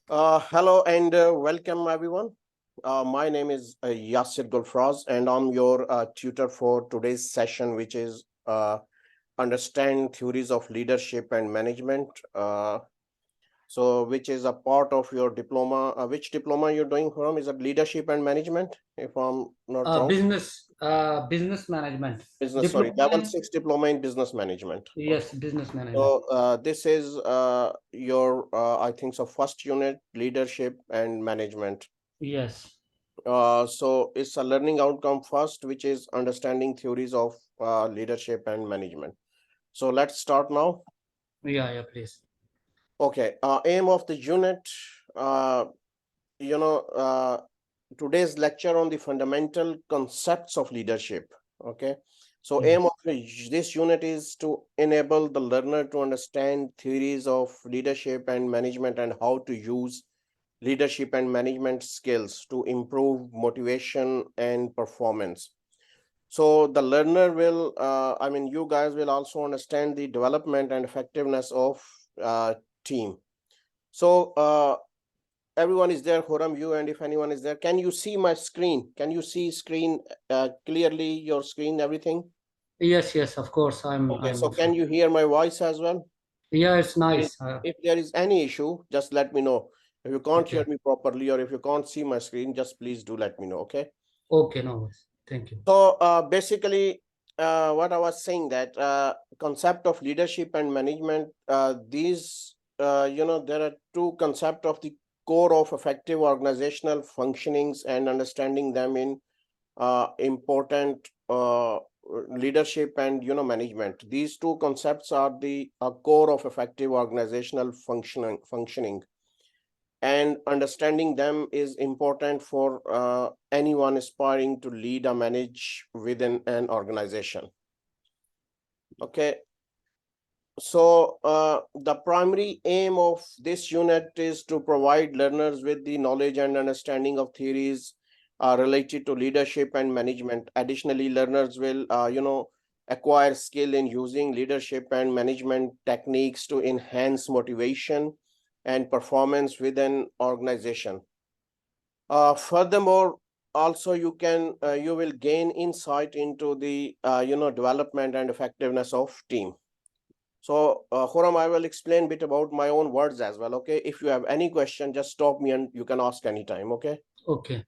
Hello and welcome everyone. My name is Yasir Gulfraz and I'm your tutor for today's session, which is Understand Theories of Leadership and Management. Which is a part of your diploma. Which diploma you're doing from? Is it Leadership and Management, if I'm not wrong? Business management. Level Diploma. 6 diploma in Business Management. Okay. Yes, business management. This is your, I think so, first unit, Leadership and Management. Yes. So it's a learning outcome first, which is understanding theories of leadership and management. So let's start now. Yeah, please. Okay, aim of the unit, uh, you know, today's lecture on the fundamental concepts of leadership. Okay, so aim of this unit is to enable the learner to understand theories of leadership and management and how to use leadership and management skills to improve motivation and performance. So the learner will, you guys will also understand the development and effectiveness of team. So everyone is there, Khurram, you, and if anyone is there, can you see my screen? Can you see screen clearly, your screen, everything? Yes, of course. Okay, I'm so can also. you hear my voice as well? Yeah, it's There is- nice. If there is any issue, just let me know. If you can't hear Okay. me properly or if you can't see my screen, just please do let me know, okay? Okay, no worries. Thank you. So basically, what I was saying that concept of leadership and management, there are two concept of the core of effective organizational functionings and understanding them in important leadership and management. These two concepts are the core of effective organizational functioning, and understanding them is important for anyone aspiring to lead or manage within an organization. Okay, so the primary aim of this unit is to provide learners with the knowledge and understanding of theories related to leadership and management. Additionally, learners will acquire skill in using leadership and management techniques to enhance motivation and performance within organization. Furthermore, also you will gain insight into the development and effectiveness of team. So, Khurram, I will explain a bit about my own words as well. Okay, if you have any question, just stop me and you can ask anytime. Okay. Okay.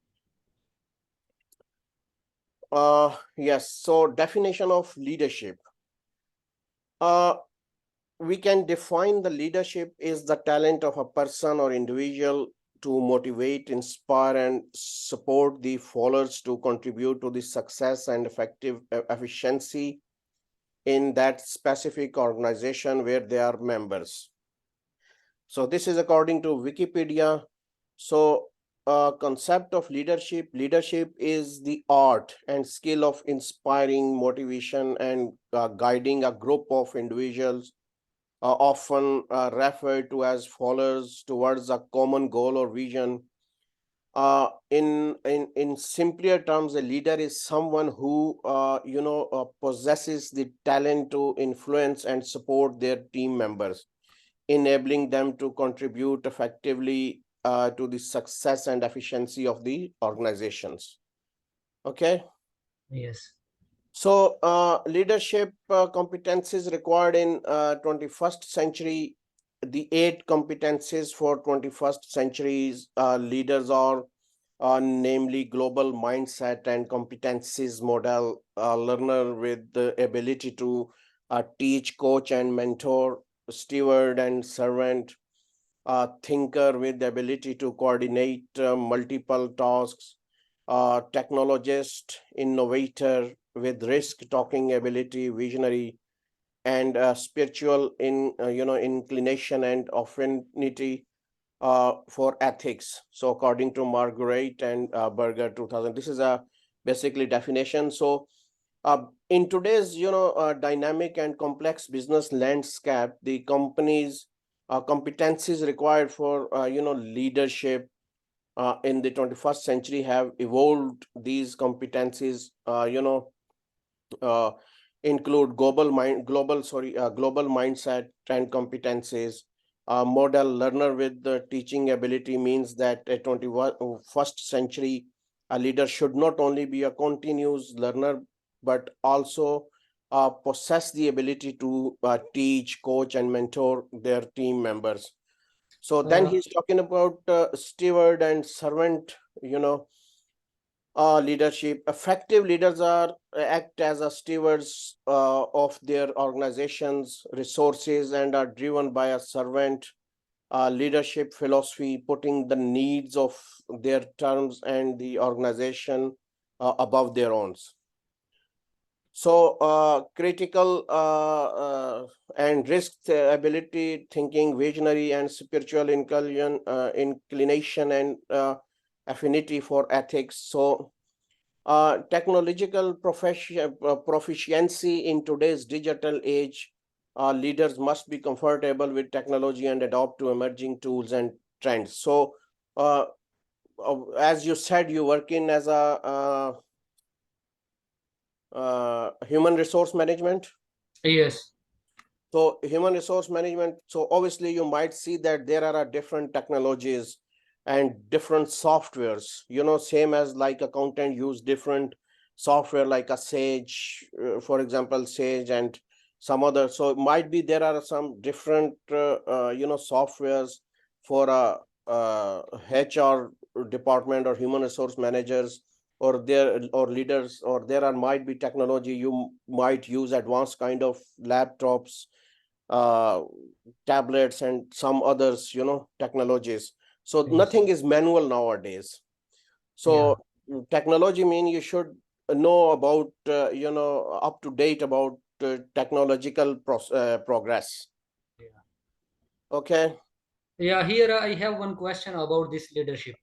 Yes. So, definition of leadership. Uh, we can define the leadership is the talent of a person or individual to motivate, inspire, and support the followers to contribute to the success and effective efficiency in that specific organization where they are members. So this is according to Wikipedia. So concept of leadership is the art and skill of inspiring motivation and guiding a group of individuals, often referred to as followers, towards a common goal or vision. In simpler terms, a leader is someone who possesses the talent to influence and support their team members, enabling them to contribute effectively to the success and efficiency of the organizations. Okay. Yes. So leadership competencies required in 21st century. The 8 competencies for 21st centuries leaders are namely global mindset and competencies model, learner with the ability to teach, coach, and mentor, steward and servant, thinker with the ability to coordinate multiple tasks, technologist, innovator with risk talking ability, visionary, and spiritual inclination and affinity for ethics. So according to Margaret and Berger 2000, this is a basically definition. So in today's dynamic and complex business landscape, the company's competencies required for leadership in the 21st century have evolved. These competencies uh, include global mindset and competencies, model learner with the teaching ability means that a 21st century a leader should not only be a continuous learner, but also possess the ability to teach, coach, and mentor their team members. So then Uh, he's talking about steward and servant, leadership. Effective leaders are act as a stewards of their organizations, resources, and are driven by a servant leadership philosophy, putting the needs of their terms and the organization above their own. So critical and risk ability thinking, visionary and spiritual inclination and affinity for ethics. So technological proficiency in today's digital age, leaders must be comfortable with technology and adopt to emerging tools and trends. So as you said, you work in as a human resource management. yes. So human resource management, so obviously you might see that there are different technologies and different softwares, same as like accountant use different software like a Sage, for example, Sage and some other. So it might be there are some different, softwares for a HR department or human resource managers or there or leaders, or there are might be technology you might use advanced kind of laptops, uh, tablets and some others, technologies. So Yes. nothing is manual nowadays. Yeah. So technology mean you should know about, up to date about technological progress. Yeah. Okay. Yeah, here I have one question about this leadership.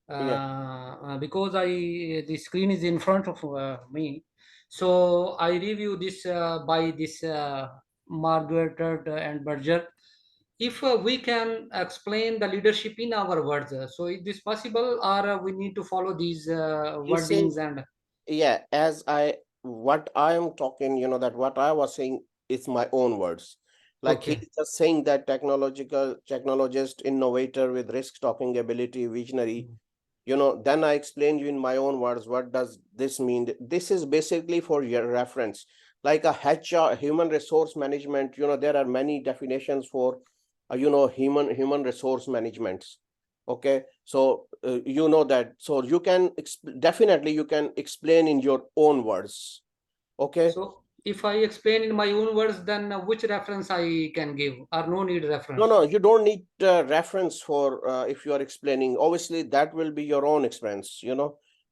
Yeah. Because the screen is in front of me, so I review this by this Margaret and Berger. If we can explain the leadership in our words, so is this possible, or we need to follow these He says, wordings and yeah, as what I am talking, that what I was saying is my own words. Like okay, he's just saying that technologist, innovator with risk talking ability, visionary, then I explain you in my own words, what does this mean? This is basically for your reference. Like a HR, human resource management, there are many definitions for, human resource management. Okay, so that, so you can definitely you can explain in your own words. Okay. so if I explain in my own words, then which reference I can give, or no need No, reference? no, you don't need reference for if you are explaining. Obviously, that will be your own experience,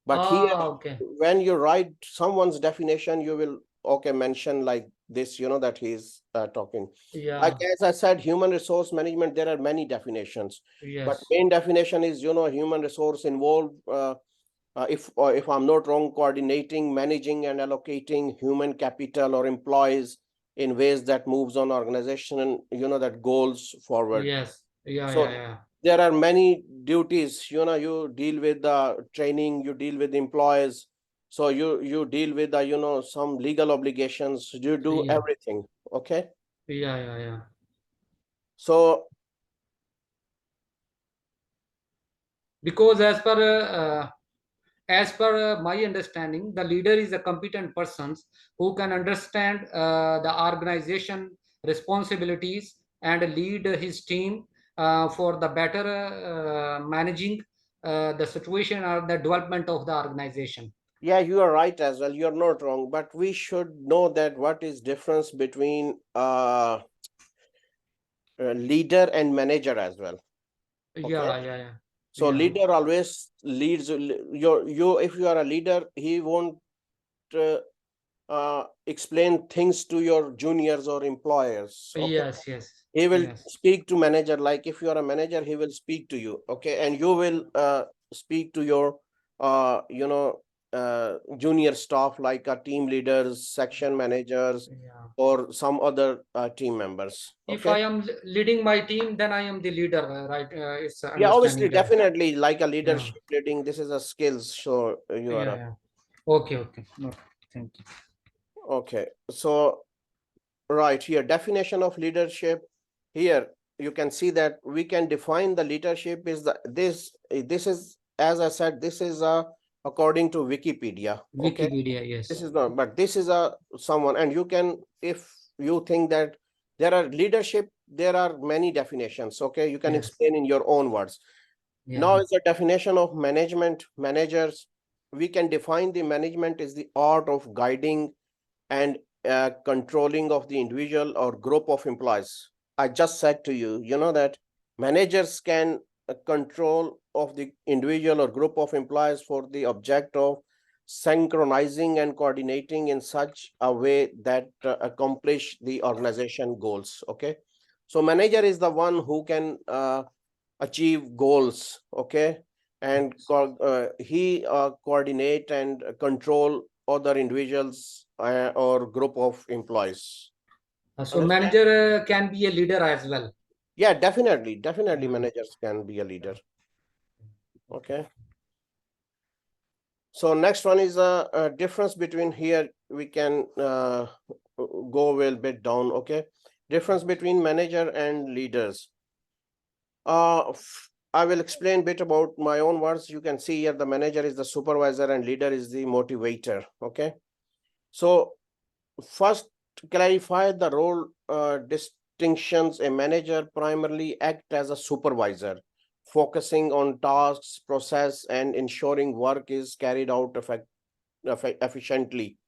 But here, Ah, okay. when you write someone's definition, you will, okay, mention like this, that he's talking. Like Yeah. as I said, human resource management, there are many definitions. But Yes. main definition is, human resource involved, if I'm not wrong, coordinating, managing, and allocating human capital or employees in ways that moves on organization and that goals forward. Yes. Yeah. Yeah. So Yeah. there are many duties. You deal with the training, you deal with employees, so you deal with the some legal obligations. You do Yeah. everything. Okay, Yeah. Yeah. Yeah. so Because as per my understanding, the leader is a competent person who can understand the organization responsibilities and lead his team for the better managing the situation or the development of the organization. yeah, you are right as well. You're not wrong, but we should know that what is difference between leader and manager as well. Okay. Yeah, yeah, yeah, So yeah, leader always leads you. If you are a leader, he won't uh, explain things to your juniors or employers. Okay. yes, yes, He will yes, speak to manager. Like if you are a manager, he will speak to you. Okay. And you will speak to your junior staff like team leaders, section managers, yeah. or some other team members. If Okay. I am leading my team, then I am the leader, right? It's Yeah, obviously, understanding that. definitely like a Yeah, leadership leading, this is a skills. So you are yeah, a, yeah. Okay, okay. No, thank you. okay. So right here, definition of leadership here. you can see that we can define the leadership is this is, as I said, this is according to Wikipedia. Okay, Wikipedia, yes. this is not, but this is someone, and you can, if you think that there are leadership, there are many definitions. Okay, you can Yes. explain in your own words. Now Yeah. is the definition of management, managers. We can define the management is the art of guiding and controlling of the individual or group of employees. I just said to you, you know that managers can control of the individual or group of employees for the object of synchronizing and coordinating in such a way that accomplish the organization goals. Okay, so manager is the one who can achieve goals. Okay, and he coordinate and control other individuals or group of employees. So Understand? manager can be a leader as well. Yeah, definitely Yeah. managers can be a leader. Okay, so next one is a difference between, here we can go a little bit down. Okay, difference between manager and leaders. I will explain a bit about my own words. You can see here the manager is the supervisor and leader is the motivator. Okay, so first clarify the role distinctions. A manager primarily act as a supervisor, focusing on tasks, process, and ensuring work is carried out efficiently.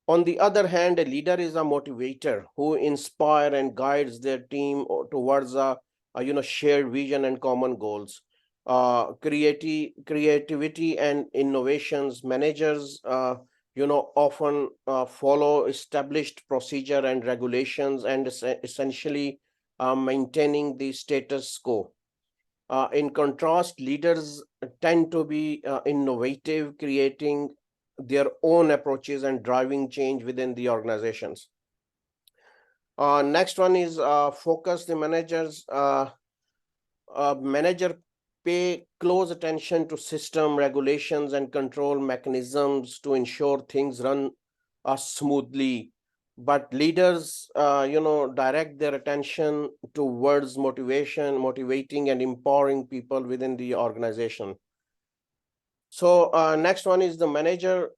On the other hand, a leader is a motivator who inspire and guides their team towards a shared vision and common goals. Creativity and innovations. Managers often follow established procedure and regulations and essentially maintaining the status quo. In contrast, leaders tend to be innovative, creating their own approaches and driving change within the organizations. Next one is focus. The manager pay close attention to system regulations and control mechanisms to ensure things run smoothly. But leaders, direct their attention towards motivating and empowering people within the organization. So next one is the manager,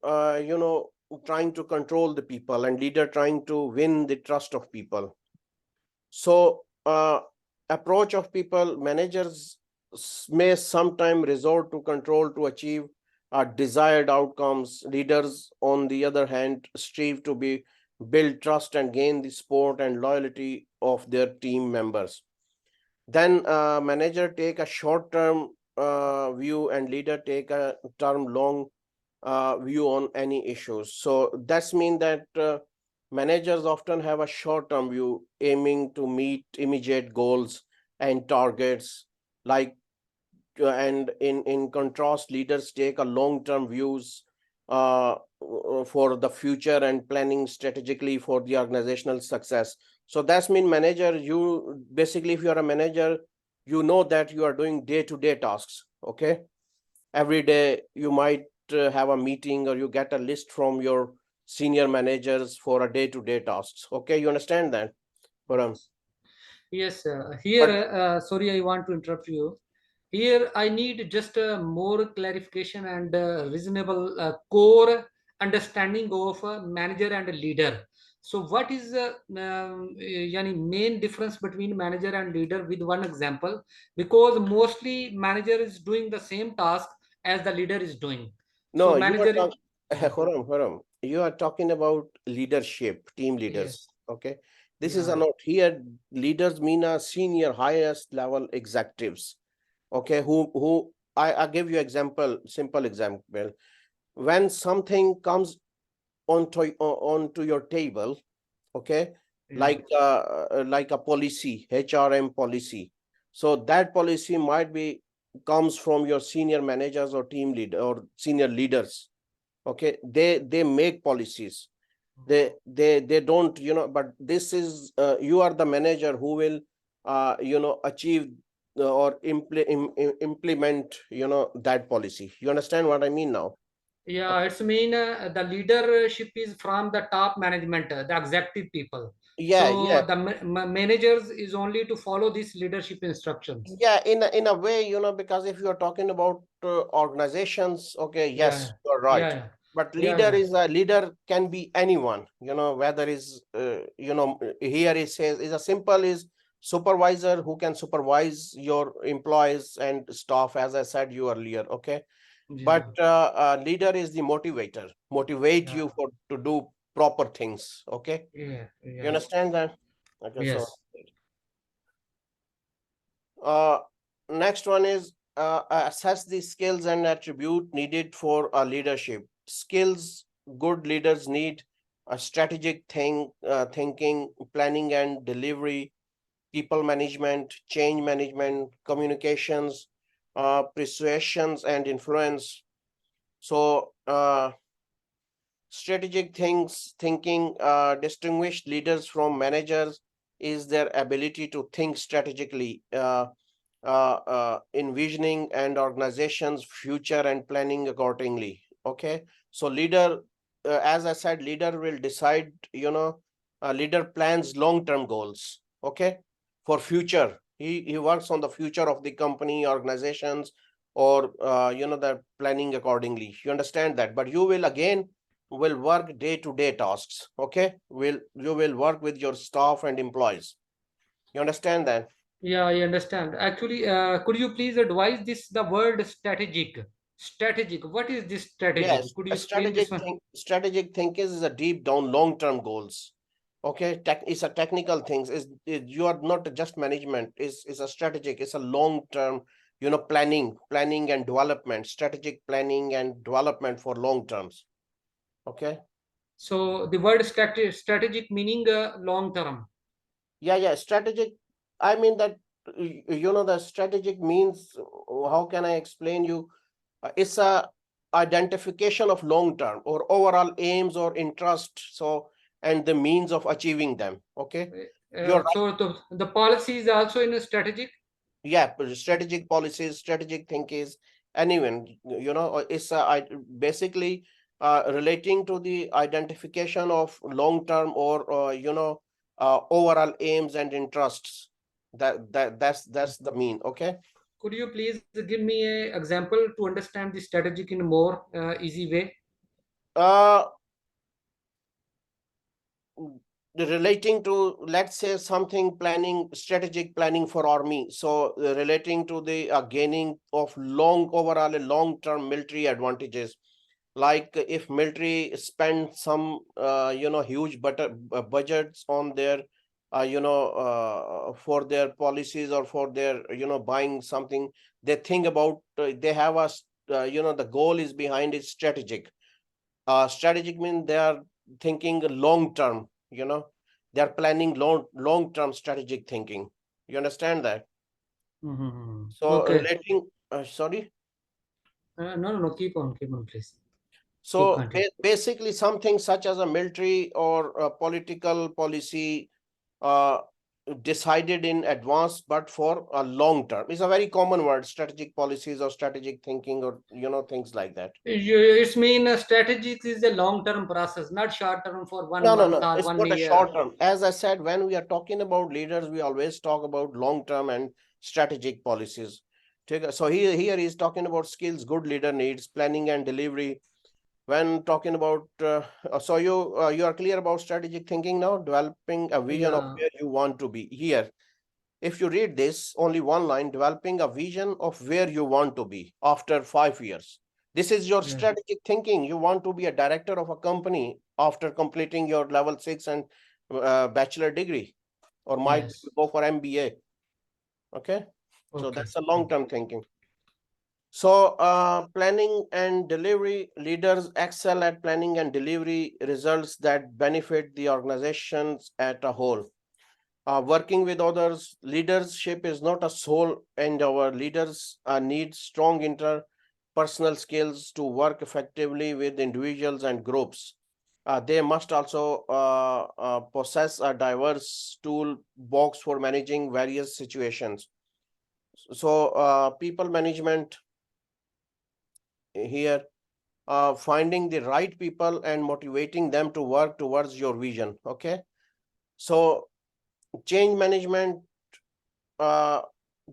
trying to control the people, and leader trying to win the trust of people. So approach of people, managers may sometimes resort to control to achieve desired outcomes. Leaders, on the other hand, strive to build trust and gain the support and loyalty of their team members. Then manager take a short-term view and leader take a long view on any issues. So that's mean that managers often have a short-term view, aiming to meet immediate goals and targets. And in contrast, leaders take a long-term views for the future and planning strategically for the organizational success. So that's mean manager, you basically, if you are a manager, you know that you are doing day-to-day tasks. Okay, every day you might have a meeting or you get a list from your senior managers for a day-to-day tasks. Okay, you understand that, Param? Yes, here, But sorry, I want to interrupt you. Here, I need just more clarification and reasonable core understanding of manager and leader. So, what is the yani main difference between manager and leader with one example? Because mostly manager is doing the same task as the leader is doing. So, no, you are manager is, talking, yeah, Param, you are talking about leadership, team leaders. yes, Okay, this is a yeah, note here. Leaders mean a senior, highest level executives. Okay, who I give you example, simple example. When something comes onto your table, okay, yeah. like a policy, HRM policy. So that policy might be comes from your senior managers or team lead or senior leaders. Okay, they make policies. They don't, but this is you are the manager who will achieve or implement that policy. You understand what I mean now? Yeah, Okay. it's mean the leadership is from the top management, the executive people. Yeah, So yeah. the managers is only to follow these leadership instructions. Yeah, in a way, because if you're talking about organizations, okay, Yeah, yes, you're right. yeah, But yeah, yeah, leader can be anyone, whether is here it says is a simple is supervisor who can supervise your employees and staff, as I said you earlier, okay. But yeah, leader is the motivate yeah, you for to do proper things, okay. yeah, You yeah. understand that? Okay, so. Yes. Uh, Next one is assess the skills and attribute needed for a leadership. Skills good leaders need a strategic thinking, planning and delivery, people management, change management, communications, persuasions and influence. So strategic thinking distinguish leaders from managers is their ability to think strategically, envisioning and organization's future and planning accordingly. Okay, so leader, as I said, leader will decide. Leader plans long-term goals. Okay, for future, he works on the future of the company, organizations, or the planning accordingly. You understand that, but you will again will work day-to-day tasks. Okay, you will work with your staff and employees. You understand that? Yeah, I understand. Actually, could you please advise this the word strategic? Strategic. What is this strategic? Yes, Could you a explain this one? strategic thinking is a deep down long-term goals. Okay, it's a technical things. You are not just management. Is a strategic. It's a long-term. Planning and development. Strategic planning and development for long terms. Okay. So the word strategic meaning long term. Yeah, yeah. Strategic. I mean that the strategic means. How can I explain you? It's a identification of long term or overall aims or interest, so and the means of achieving them. Okay, you're right. So the policy is also in a strategic. Yeah, but strategic policies, strategic thinking, and even it's basically relating to the identification of long term or overall aims and interests. That's the mean. Okay. Could you please give me a example to understand the strategic in a more easy way? uh Relating to, let's say, something planning, strategic planning for army, so relating to the gaining of long term military advantages, like if military spend some huge budgets on their for their policies or for their buying something, they think about they have the goal is behind it strategic. Strategic means they are thinking long term, they are planning long term strategic thinking. You understand that? Mm-hmm. So Okay. relating, sorry. No, no, no. Keep on, please. Keep So continue. basically something such as a military or a political policy uh, decided in advance, but for a long term. It's a very common word, strategic policies or strategic thinking or things like that. It's mean strategic is a long-term process, not short-term for one No, no, month no. or It's one not a year. short term. As I said, when we are talking about leaders, we always talk about long term and strategic policies. So here he's talking about skills good leader needs, planning and delivery. When talking about, so you are clear about strategic thinking now, developing a vision of Yeah, where you want to be. Here, if you read this, only one line, developing a vision of where you want to be after 5 years. This is your yeah, strategic thinking. You want to be a director of a company after completing your level 6 and bachelor degree, or might yes. go for MBA. Okay. So Okay, that's a okay. long-term thinking. So planning and delivery, leaders excel at planning and delivery results that benefit the organizations at a whole. Working with others, leadership is not a sole endeavor. Leaders need strong interpersonal skills to work effectively with individuals and groups. They must also possess a diverse toolbox for managing various situations. So, people management here, finding the right people and motivating them to work towards your vision. Okay. So change management, uh,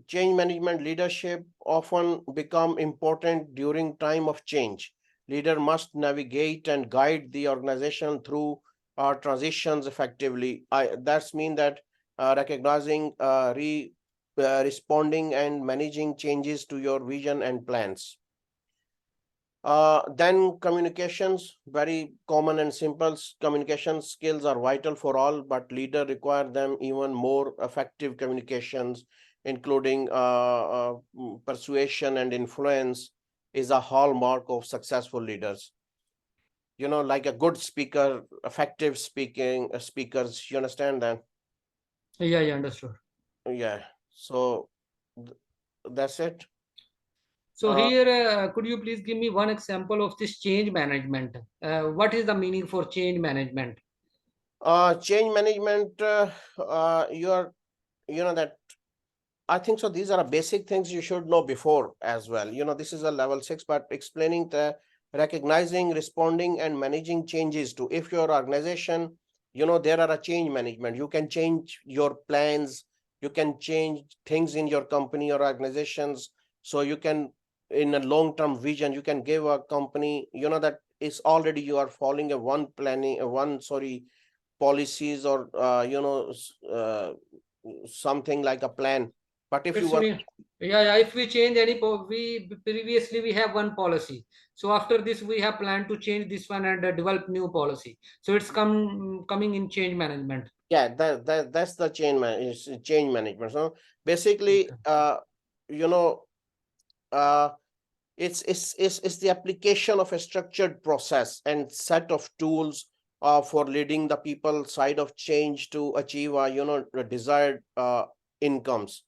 change management leadership often become important during time of change. Leader must navigate and guide the organization through transitions effectively. That's mean that recognizing, responding and managing changes to your vision and plans. Then communications, very common and simple. Communication skills are vital for all, but leader require them even more effective communications, including persuasion and influence, is a hallmark of successful leaders. Like a good speaker, effective speakers. You understand that? Yeah, yeah, understood. Yeah. So th- that's it. So Uh, here, could you please give me one example of this change management? What is the meaning for change management? Change management. You're, that I think so. These are basic things you should know before as well. This is a level 6, but explaining the recognizing, responding, and managing changes to. If your organization, there are a change management, you can change your plans, you can change things in your company or organizations. So you can, in a long-term vision, you can give a company, that is already you are following a one planning, a one, sorry, policies or, something like a plan. But if you It's want, me. Yeah, yeah. If we change any, we previously we have one policy. So after this, we have planned to change this one and develop new policy. So it's coming in change management. yeah, that's the change management. So basically, Okay. you know, uh, it's the application of a structured process and set of tools for leading the people side of change to achieve the desired incomes.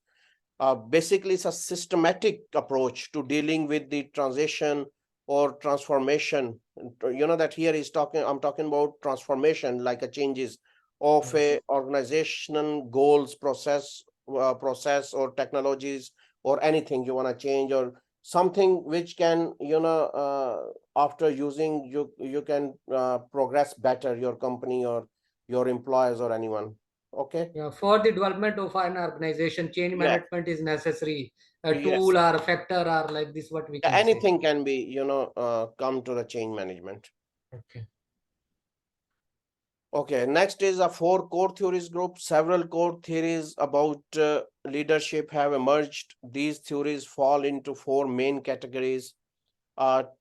Basically, it's a systematic approach to dealing with the transition or transformation. That here is talking. I'm talking about transformation, like a changes of Yes. a organizational goals, process or technologies or anything you want to change or something which can after using you can progress better your company or your employers or anyone. Okay. Yeah. For the development of an organization, change Yeah. management is necessary. A Yes. tool or a factor or like this, what we can say. Anything can be come to the change management. Okay. Okay, next is a four core theories group. Several core theories about leadership have emerged. These theories fall into four main categories: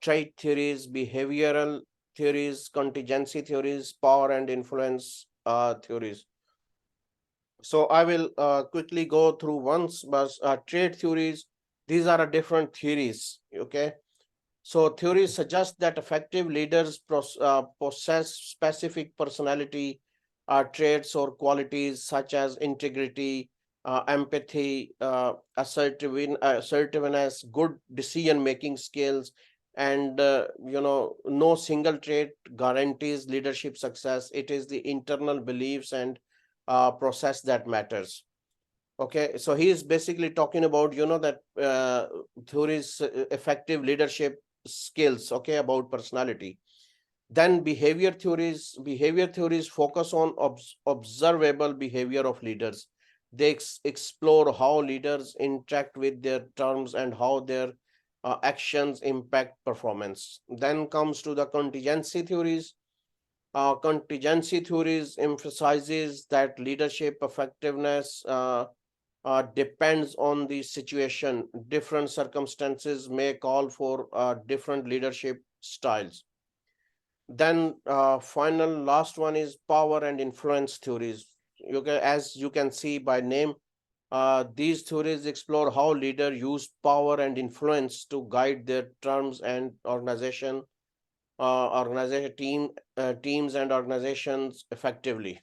trait theories, behavioral theories, contingency theories, power and influence theories. So I will quickly go through once, but trait theories, these are a different theories. Okay. So theories suggest that effective leaders possess specific personality traits or qualities such as integrity, empathy, assertiveness, good decision-making skills, and no single trait guarantees leadership success. It is the internal beliefs and process that matters. Okay, so he is basically talking about that theories, effective leadership skills. Okay, about personality. Then behavior theories focus on observable behavior of leaders. They explore how leaders interact with their terms and how their actions impact performance. Then comes to the contingency theories. Contingency theories emphasizes that leadership effectiveness depends on the situation. Different circumstances may call for different leadership styles. Then final last one is power and influence theories. As you can see by name, these theories explore how leaders use power and influence to guide their terms and teams and organizations effectively.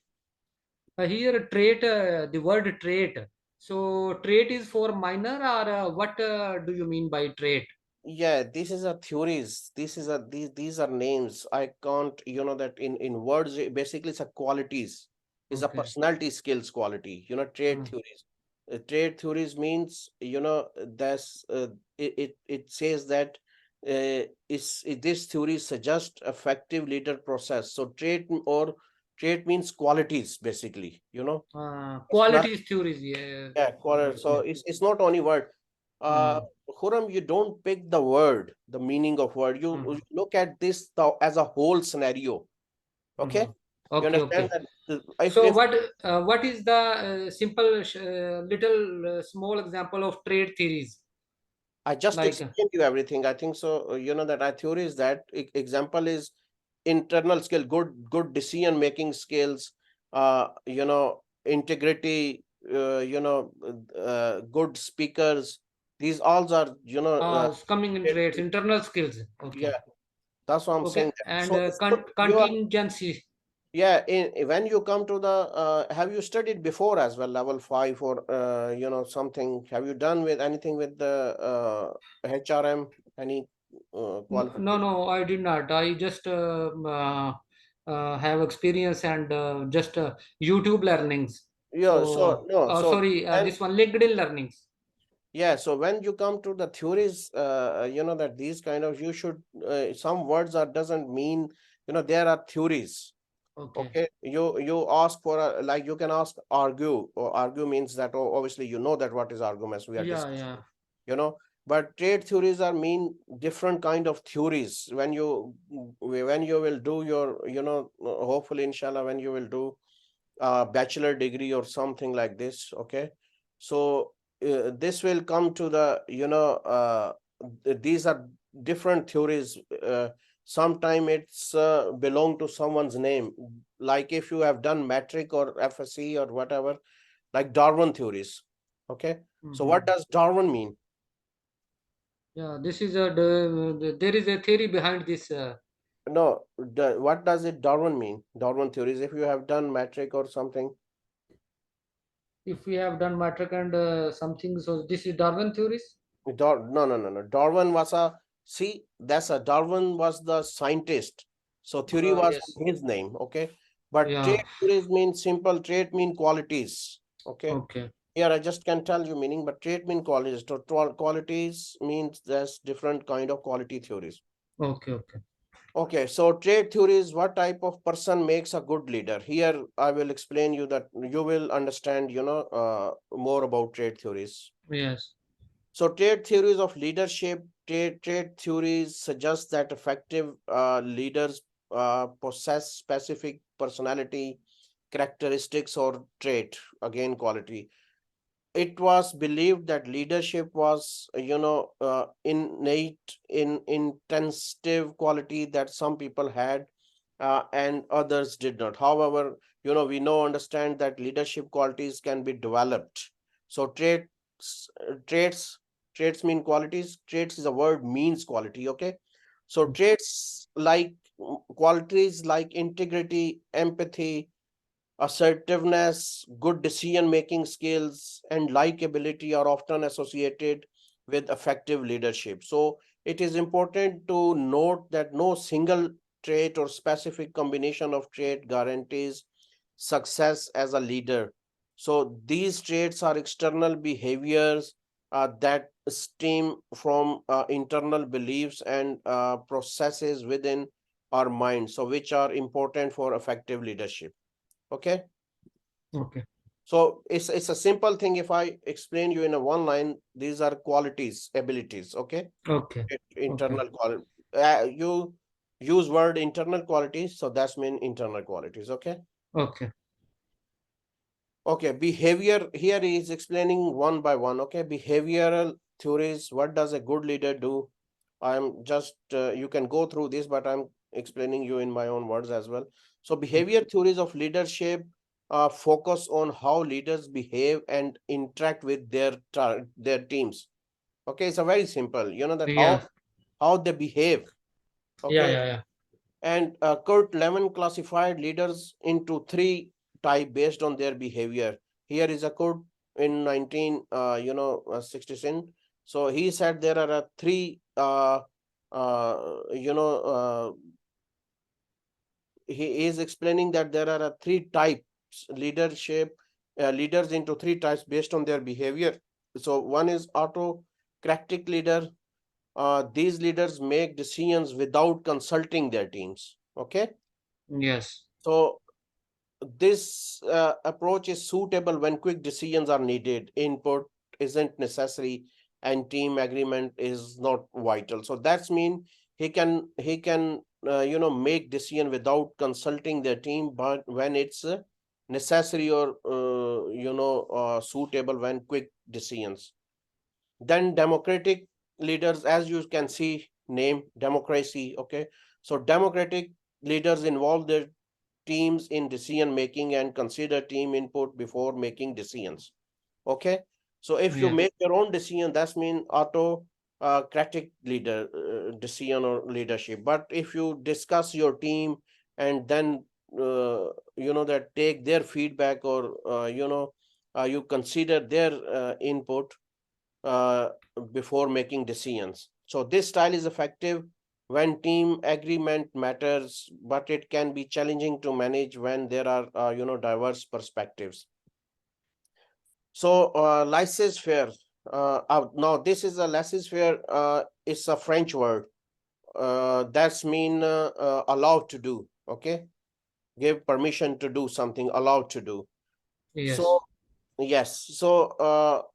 Here, trait, the word trait. So, trait is for minor, or what do you mean by trait? Yeah, this is a theories. These are names. I can't, that in words, basically it's a qualities, is a Okay. personality skills quality, trade Hmm. theories. Trade theories means, that's it says that this theory suggests effective leader process. So trade or Trait means qualities, basically, Qualities theories, yeah. Yeah, quality. So it's not only word. Uh, Mm. Khurram, you don't pick the word, the meaning of word. You Mhm. look at this as a whole scenario. Okay, Mhm. you Okay, understand okay. that So if what is the simple little small example of trade theories? I just Like explained you everything, I think so. That our theory is that example is internal skill, good decision making skills, integrity, good speakers. These all are, coming in trades, internal skills. yeah, Okay. that's what I'm Okay. saying. That. And So it's not, you are, contingency. yeah. When you come to the, have you studied before as well, level 5 or something? Have you done with anything with the HRM? Any No, qualification? no, I did not. I just have experience and just YouTube learnings. Yeah. So So, no. So sorry, and this one LinkedIn learnings. yeah. So when you come to the theories, that these kind of, you should, some words are doesn't mean, there are theories. Okay. Okay, you ask for a, like, you can ask argue, or argue means that, oh, obviously you know that what is arguments we are Yeah, discussing, yeah. but trade theories are mean different kind of theories. When you will do your, hopefully inshallah, when you will do a bachelor degree or something like this, okay, so this will come to the, these are different theories. Sometime it's belong to someone's name, like if you have done metric or FSC or whatever, like Darwin theories. Okay, so Hmm. what does Darwin mean? Yeah, this is there is a theory behind this. No, what does it Darwin mean? Darwin theories, if you have done metric or something. If we have done matrix and something, so this is Darwin theories. No, no, no, no. Darwin was a, see, that's a, Darwin was the scientist. So theory was Yes. his name, okay? But Yeah. trait theories mean simple, trait mean qualities, okay? Okay. Here I just can tell you meaning, but trait mean qualities. So qualities means there's different kind of quality theories. Okay. Okay. Okay, so trait theories, what type of person makes a good leader? Here I will explain you that you will understand, more about trait theories. Yes. So trait theories of leadership, trait theories suggest that effective leaders possess specific personality characteristics or trait, again quality. It was believed that leadership was, innate, in intensive quality that some people had, and others did not. However, we know understand that leadership qualities can be developed. So traits traits mean qualities. Traits is a word, means quality. Okay, so traits like, qualities like integrity, empathy, assertiveness, good decision making skills, and likability are often associated with effective leadership. So it is important to note that no single trait or specific combination of trait guarantees success as a leader. So these traits are external behaviors that stem from internal beliefs and processes within our mind, so which are important for effective leadership. Okay, Okay. so it's a simple thing. If I explain you in a one line, these are qualities, abilities. Okay, Okay. Okay. internal quality. You use word internal qualities, so that's mean internal qualities. Okay. Okay. Okay, behavior, here he is explaining one by one. Okay, behavioral theories. What does a good leader do? I'm just, you can go through this, but I'm explaining you in my own words as well. So behavior theories of leadership focus on how leaders behave and interact with their teams. Okay, it's a very simple, that Yeah. how they behave. Yeah. Okay, Yeah. Yeah. and Kurt Lewin classified leaders into three type based on their behavior. Here is a quote in 1966. So he said there are three, he is explaining that there are three types leadership, leaders into three types based on their behavior. So one is autocratic leader. These leaders make decisions without consulting their teams. Okay, Yes. so this approach is suitable when quick decisions are needed, input isn't necessary, and team agreement is not vital. So that's mean he can make decision without consulting their team, but when it's necessary or suitable when quick decisions. Then democratic leaders, as you can see, name democracy. Okay, so democratic leaders involve their teams in decision making and consider team input before making decisions. Okay, so if you Yeah. make your own decision, that's mean autocratic leader decision or leadership. But if you discuss your team and then that take their feedback or you consider their input uh, before making decisions. So this style is effective when team agreement matters, but it can be challenging to manage when there are diverse perspectives. So laissez-faire. Now this is a laissez-faire. It's a French word. That's mean allowed to do. Okay, give permission to do something, allowed to do. Yes. So yes. So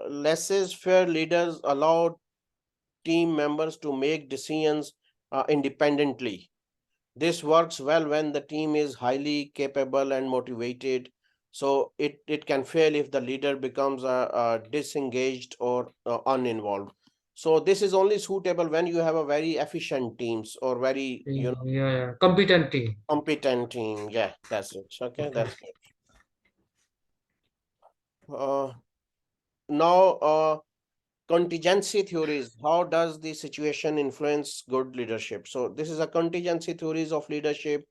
laissez-faire leaders allow team members to make decisions independently. This works well when the team is highly capable and motivated. So it can fail if the leader becomes disengaged or uninvolved. So this is only suitable when you have a very efficient teams or very Yeah, yeah. Competent team. competent team. Yeah, that's it. Okay, Okay. that's good. Now, contingency theories. How does the situation influence good leadership? So this is a contingency theories of leadership.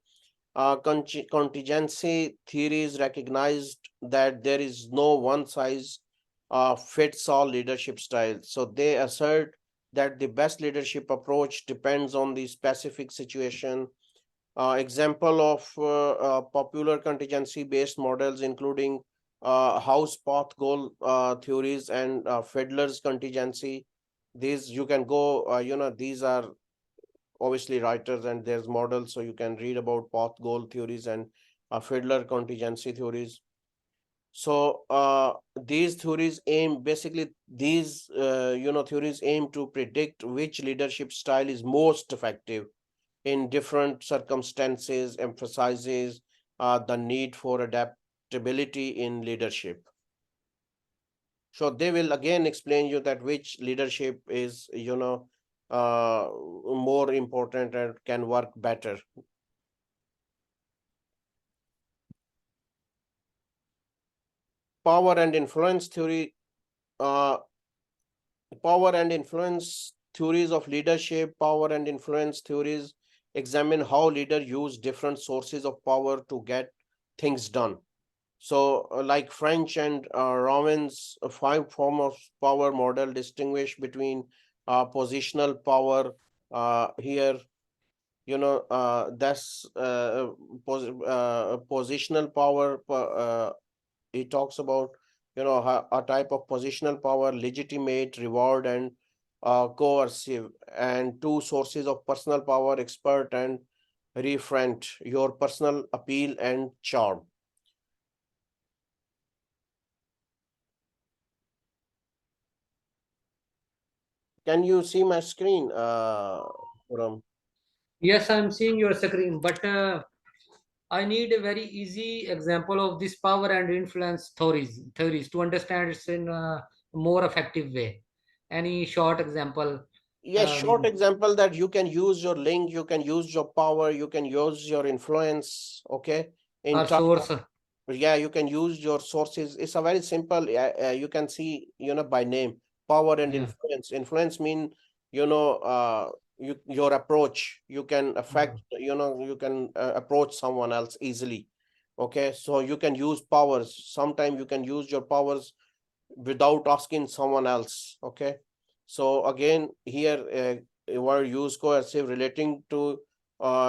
Contingency theories recognized that there is no one size fits all leadership style. So they assert that the best leadership approach depends on the specific situation. Example of popular contingency based models including house path goal theories and Fiedler's contingency. These you can go, these are obviously writers and there's models, so you can read about path goal theories and Fiedler contingency theories. So these theories aim basically these theories aim to predict which leadership style is most effective in different circumstances, emphasizes the need for adaptability in leadership. So they will again explain you that which leadership is more important and can work better. Power and influence theory. Power and influence theories of leadership. Power and influence theories examine how leaders use different sources of power to get things done. So, like French and Roman's five form of power model distinguish between positional power. Here, that's positional power. He talks about a type of positional power: legitimate, reward, and coercive, and two sources of personal power: expert and referent, your personal appeal and charm. Can you see my screen, Ram? Yes, I'm seeing your screen, but I need a very easy example of this power and influence theories to understand it in a more effective way. Any short example, Yes, short um, example that you can use your link, you can use your power, you can use your influence, okay? In or terms of, source? yeah, you can use your sources. It's a very simple, you can see, by name, power and Yeah, influence. Influence mean, you know, your approach, you can yeah, affect, you can approach someone else easily. Okay, so you can use powers. Sometimes you can use your powers without asking someone else. Okay, so again here word use coercive relating to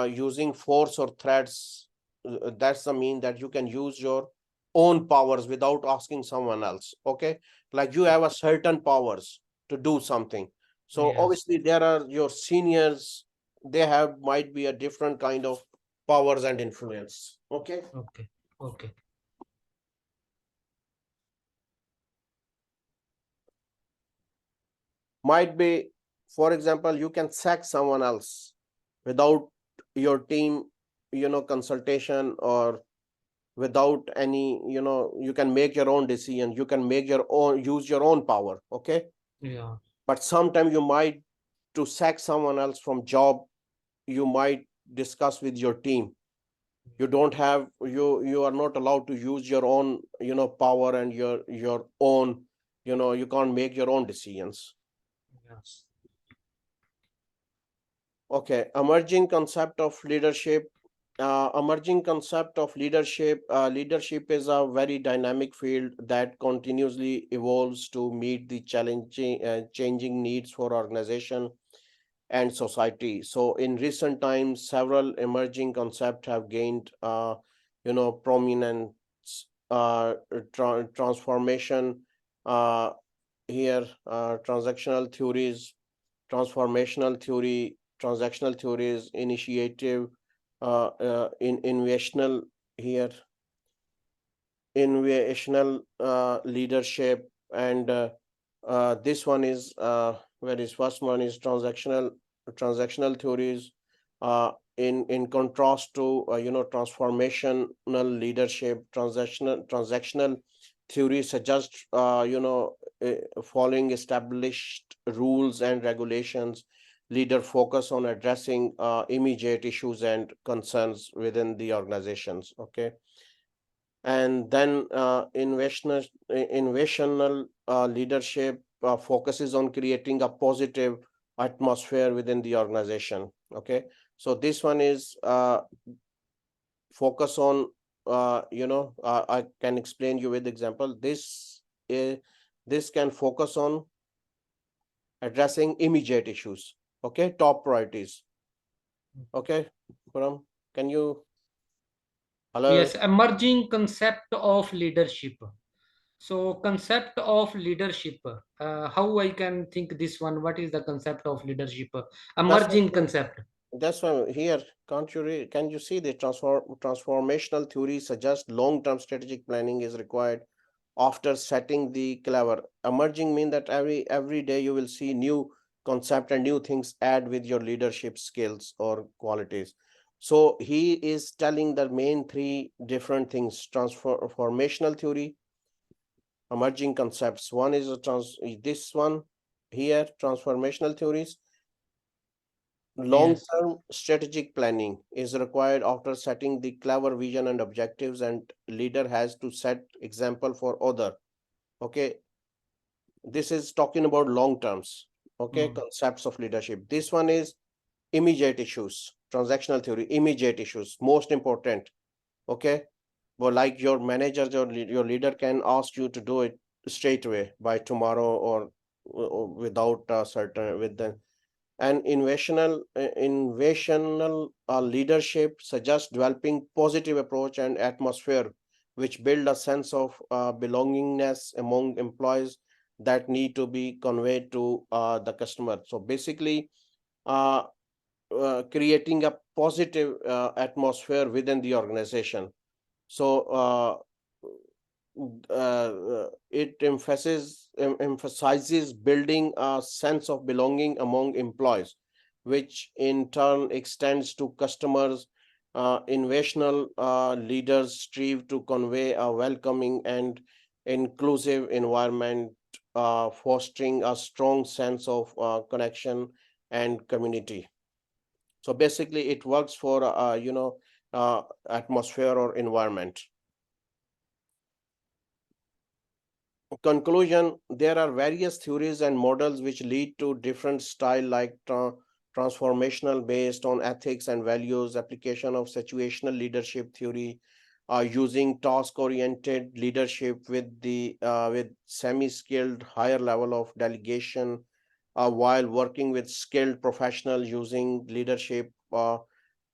using force or threats. That's the mean that you can use your own powers without asking someone else. Okay, like you have a certain powers to do something, so yes, obviously there are your seniors, they have might be a different kind of powers and influence. Okay. Okay. Okay. Might be, for example, you can sack someone else without your team, consultation, or without any, you can make your own decision, you can make your own, use your own power. Okay. Yeah. But sometimes you might, to sack someone else from job, you might discuss with your team. You don't have, you are not allowed to use your own, power, and your own, you can't make your own decisions. Yes. Okay, emerging concept of leadership. Emerging concept of leadership. Leadership is a very dynamic field that continuously evolves to meet the changing needs for organization and society. So in recent times, several emerging concepts have gained, prominence. Transformation, uh, here, transactional theories, initiative, in innovational, here, innovational leadership, and this one is, where is first one is transactional theories. In contrast to, transformational leadership, transactional theory suggests, following established rules and regulations. Leader focus on addressing immediate issues and concerns within the organizations. Okay. And then innovational leadership focuses on creating a positive atmosphere within the organization. Okay. So this one is focus on, I can explain you with example. This can focus on addressing immediate issues. Okay, top priorities. Okay, Param, can you, hello? Yes, emerging concept of leadership. So concept of leadership, how I can think this one? What is the concept of leadership? That's Emerging why, concept. that's why here, can't you read, can you see the transformational theory suggests long-term strategic planning is required after setting the clever. Emerging mean that every day you will see new concept and new things add with your leadership skills or qualities. So he is telling the main three different things: transformational theory, emerging concepts. One is this one here, transformational theories. Yes. Long-term strategic planning is required after setting the clever vision and objectives, and leader has to set example for other. Okay, this is talking about long terms. Okay, Mm. concepts of leadership. This one is immediate issues, transactional theory, immediate issues, most important. Okay, well, like your manager, your leader can ask you to do it straight away by tomorrow, or without certain with the. And innovational leadership suggests developing positive approach and atmosphere which build a sense of belongingness among employees that need to be conveyed to the customer. So basically, uh, creating a positive atmosphere within the organization. So it emphasizes building a sense of belonging among employees, which in turn extends to customers. Innovational leaders strive to convey a welcoming and inclusive environment, fostering a strong sense of connection and community. So basically, it works for atmosphere or environment. Conclusion: there are various theories and models which lead to different style, like transformational based on ethics and values, application of situational leadership theory, using task oriented leadership with semi skilled higher level of delegation, while working with skilled professionals using leadership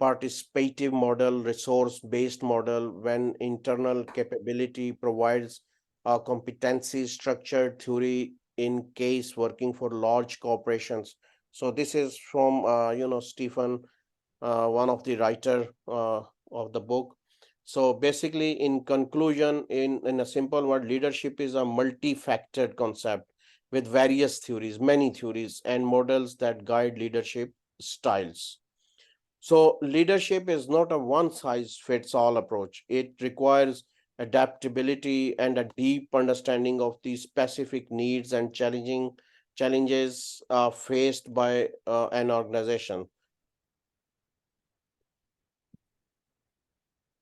participative model, resource based model, when internal capability provides a competency structured theory in case working for large corporations. So this is from Stephen one of the writer of the book. So basically, in conclusion, in a simple word, leadership is a multi-factored concept with various theories, many theories and models that guide leadership styles. So leadership is not a one size fits all approach. It requires adaptability and a deep understanding of the specific needs and challenges faced by an organization.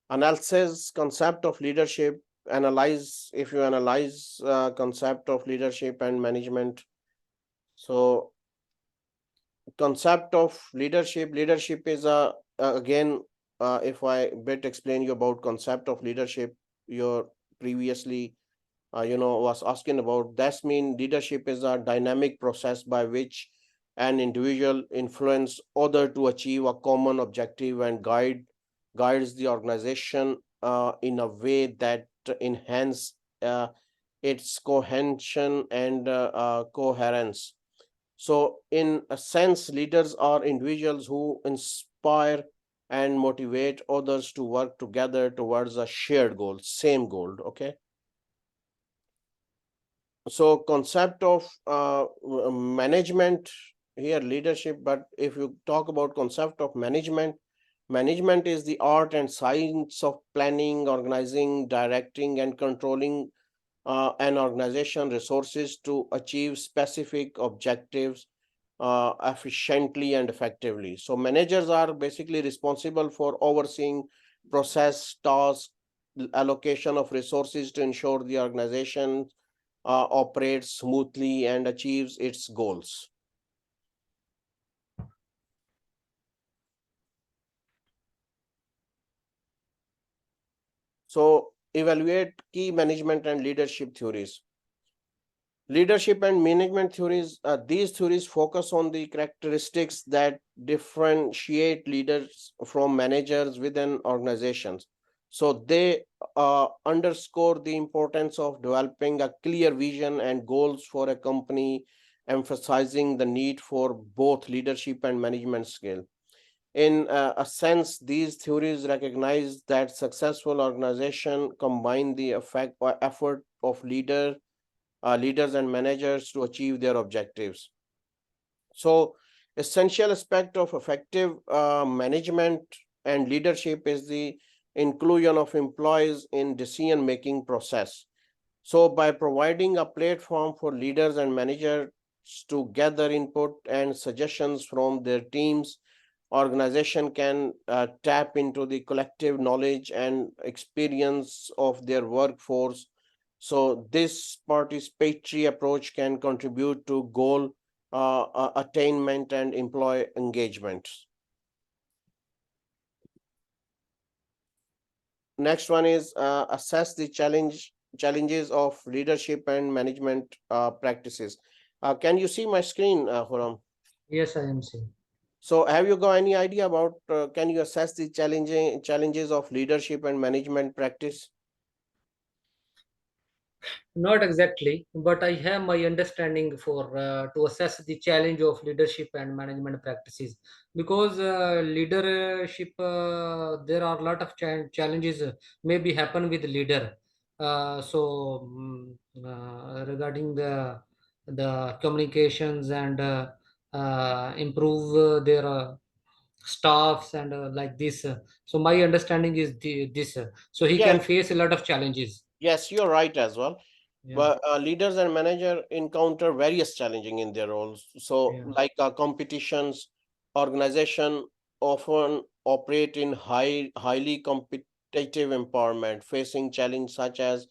Analysis concept of leadership. Analyze If you analyze concept of leadership and management. So concept of leadership is a again, if I bit explain you about concept of leadership, your previously was asking about, that's mean leadership is a dynamic process by which an individual influence other to achieve a common objective and guides the organization in a way that enhance its cohesion and coherence. So, in a sense, leaders are individuals who inspire and motivate others to work together towards a shared goal, same goal. Okay. So, concept of management here, leadership. But if you talk about concept of management, management is the art and science of planning, organizing, directing, and controlling an organization resources to achieve specific objectives efficiently and effectively. So managers are basically responsible for overseeing process, task, allocation of resources to ensure the organization operates smoothly and achieves its goals. So evaluate key management and leadership theories. Leadership and management theories, these theories focus on the characteristics that differentiate leaders from managers within organizations. So they underscore the importance of developing a clear vision and goals for a company, emphasizing the need for both leadership and management skill. In a sense, these theories recognize that successful organization combine the effort of leaders and managers to achieve their objectives. So, essential aspect of effective management and leadership is the inclusion of employees in decision-making process. So, by providing a platform for leaders and managers to gather input and suggestions from their teams, organization can tap into the collective knowledge and experience of their workforce. So this participatory approach can contribute to goal attainment and employee engagement. Next one is assess the challenges of leadership and management practices. Can you see my screen, Huram? Yes, I am seeing. So have you got any idea about, can you assess the challenges of leadership and management practice? Not exactly, but I have my understanding for to assess the challenge of leadership and management practices. Because leadership, there are a lot of challenges maybe happen with leader. Regarding the communications and improve their staffs and like this. So my understanding is this. So he Yeah, can face a lot of challenges. yes, you're right as well. Yeah, But leaders and manager encounter various challenging in their roles. So, yeah. like competitions, organization often operate in highly competitive environment, facing challenge such as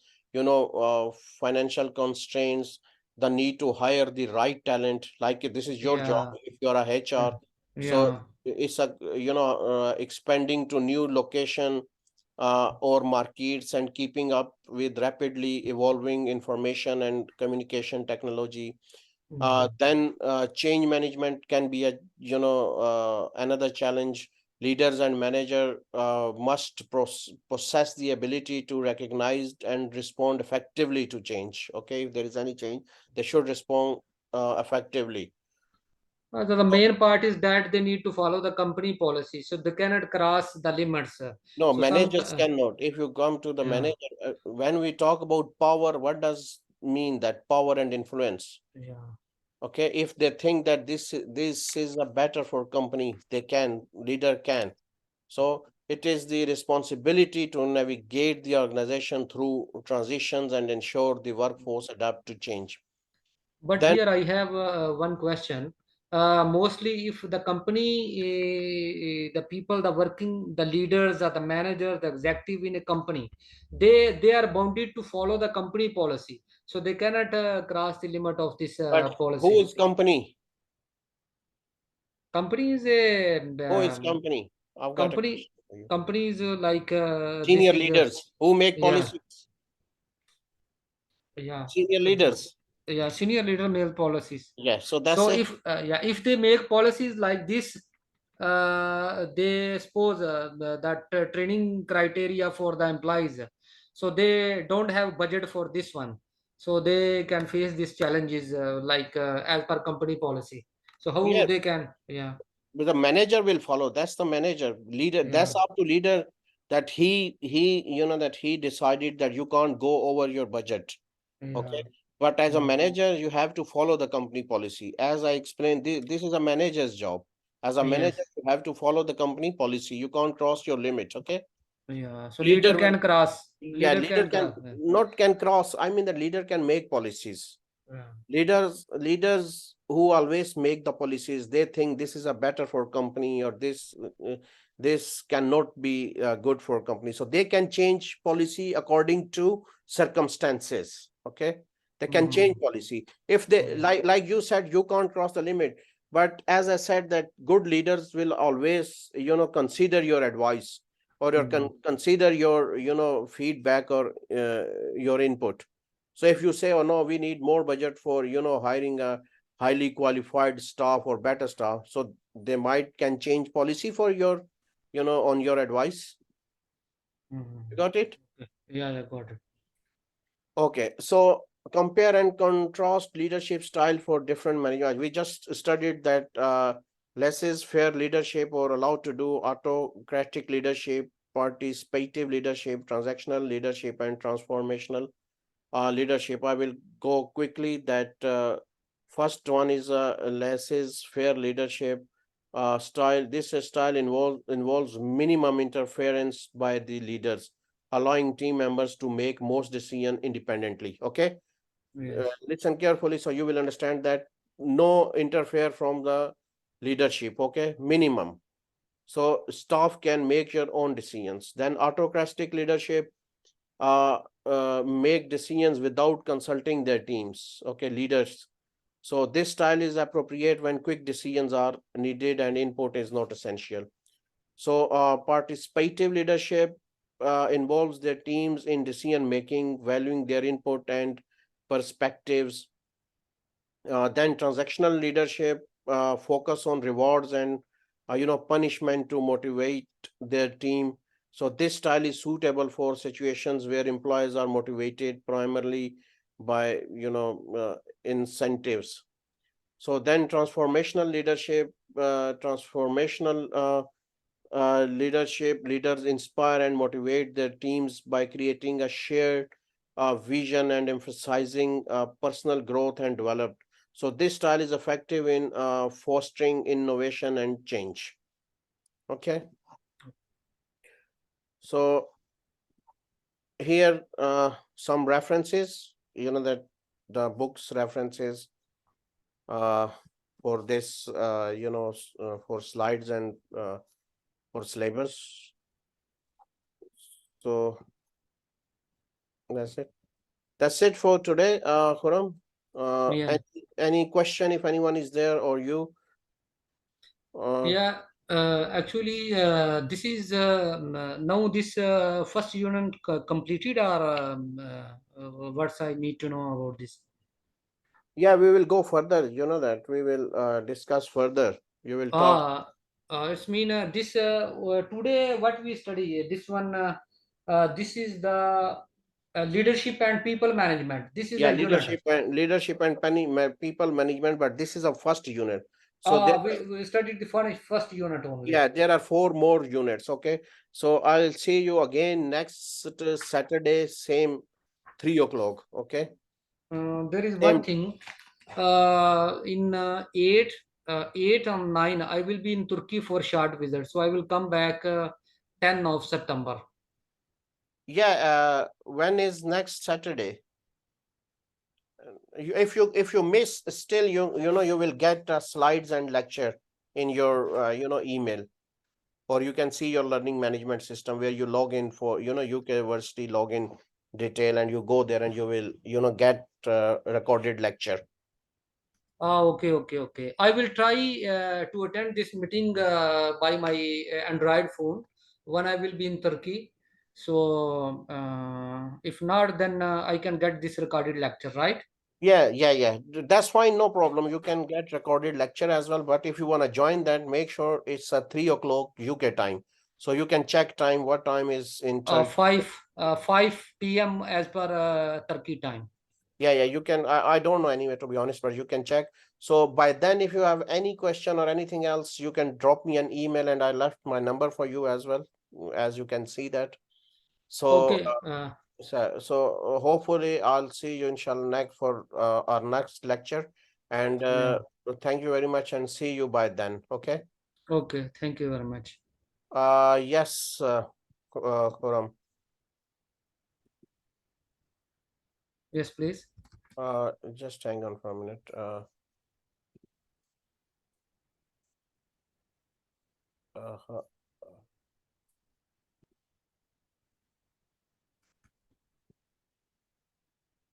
financial constraints, the need to hire the right talent. Like if this is your job, Yeah, if you're a yeah, HR, so yeah. it's a expanding to new location or markets and keeping up with rapidly evolving information and communication technology. Mhm. Then change management can be a another challenge. Leaders and manager must possess the ability to recognize and respond effectively to change. Okay, if there is any change, they should respond effectively. The main part is that they need to follow the company policy, so they cannot cross the limits. No, So some, managers cannot. If you come to the yeah, manager, when we talk about power, what does mean that power and influence? yeah. Okay, if they think that this is a better for company, they can, leader can. So it is the responsibility to navigate the organization through transitions and ensure the workforce adapt to change. But Then, here I have one question. Mostly, if the company, the people, the working, the leaders, or the manager, the executive in a company, they are bounded to follow the company policy, so they cannot cross the limit of this but who policy. is company? Company is a Who is company? I've got a company. question for you. Company is like this Senior is leaders who make yeah, policies. yeah. Senior leaders. Yeah, senior leader male policies. Yeah, so that's So it. if yeah, if they make policies like this, they suppose that training criteria for the employees, so they don't have budget for this one, so they can face these challenges like as per company policy. So how Yeah, they can, yeah, but the manager will follow. That's the manager. Leader, yeah, that's up to leader that that he decided that you can't go over your budget. yeah, Okay. But as a yeah, manager, you have to follow the company policy. As I explained, this is a manager's job. As a manager, yes, you have to follow the company policy. You can't cross your limit. Okay. yeah. So Leader leader will, can cross, yeah, leader leader can can cross. Yeah, not can cross. I mean, the leader can make policies. yeah. Leaders who always make the policies, they think this is a better for company, or this cannot be good for company, so they can change policy according to circumstances. Okay, they can Mhm. change policy if they, Yeah. like you said, you can't cross the limit. But as I said, that good leaders will always consider your advice, or Mhm. consider your feedback, or your input. So if you say, oh no, we need more budget for hiring a highly qualified staff or better staff, so they might can change policy for your on your advice. You Mhm. got it? Okay. Yeah, I got it. Okay, so compare and contrast leadership style for different management. We just studied that less is fair leadership, or allowed to do autocratic leadership, participative leadership, transactional leadership, and transformational leadership. I will go quickly. That first one is less is fair leadership style. This style involves minimum interference by the leaders, allowing team members to make most decision independently. Okay, Yes. listen carefully so you will understand that no interfere from the leadership. Okay, minimum. So staff can make your own decisions. Then autocratic leadership make decisions without consulting their teams. Okay, leaders. So this style is appropriate when quick decisions are needed and input is not essential. So participative leadership involves their teams in decision making, valuing their input and perspectives. Then transactional leadership focus on rewards and punishment to motivate their team. So this style is suitable for situations where employees are motivated primarily by incentives. So then transformational leadership, transformational leadership, leaders inspire and motivate their teams by creating a shared vision and emphasizing personal growth and development. So this style is effective in fostering innovation and change. Okay, so here some references, that the books references uh, for this, for slides and for syllabus. So that's it. That's it for today, Khurram. Yeah. Any question if anyone is there, or you? Uh, Yeah. Actually, this is now this first unit completed, or what's I need to know about this? yeah, we will go further. You know that we will discuss further. You will talk. It's mean this today what we study this one. This is the leadership and people management. This is Yeah, a unit. leadership and people management. But this is a first unit. So there, We studied the first unit only. yeah, there are 4 more units. Okay, so I'll see you again next Saturday, same 3 o'clock. Okay, There is one same. thing. In 8 and 9, I will be in Turkey for short visit. So I will come back 10 of September. Yeah, when is next Saturday? If you miss, still you know you will get slides and lecture in your email, or you can see your learning management system where you log in for UK University login detail, and you go there and you will get recorded lecture. Okay, okay, okay. I will try to attend this meeting by my Android phone when I will be in Turkey. So if not, then I can get this recorded lecture, right? Yeah. That's fine, no problem. You can get recorded lecture as well. But if you want to join that, make sure it's at 3 o'clock UK time. So you can check time, what time is in Turkey. 5 p.m. as per Turkey time. Yeah, you can. I don't know anyway, to be honest, but you can check. So by then, if you have any question or anything else, you can drop me an email, and I left my number for you as well, as you can see that. So, Okay. hopefully I'll see you inshallah next for our next lecture. And Yeah. thank you very much, and see you by then. Okay. Okay. Thank you very much. Yes, Khurram. Yes, please. Just hang on for a minute. Uh,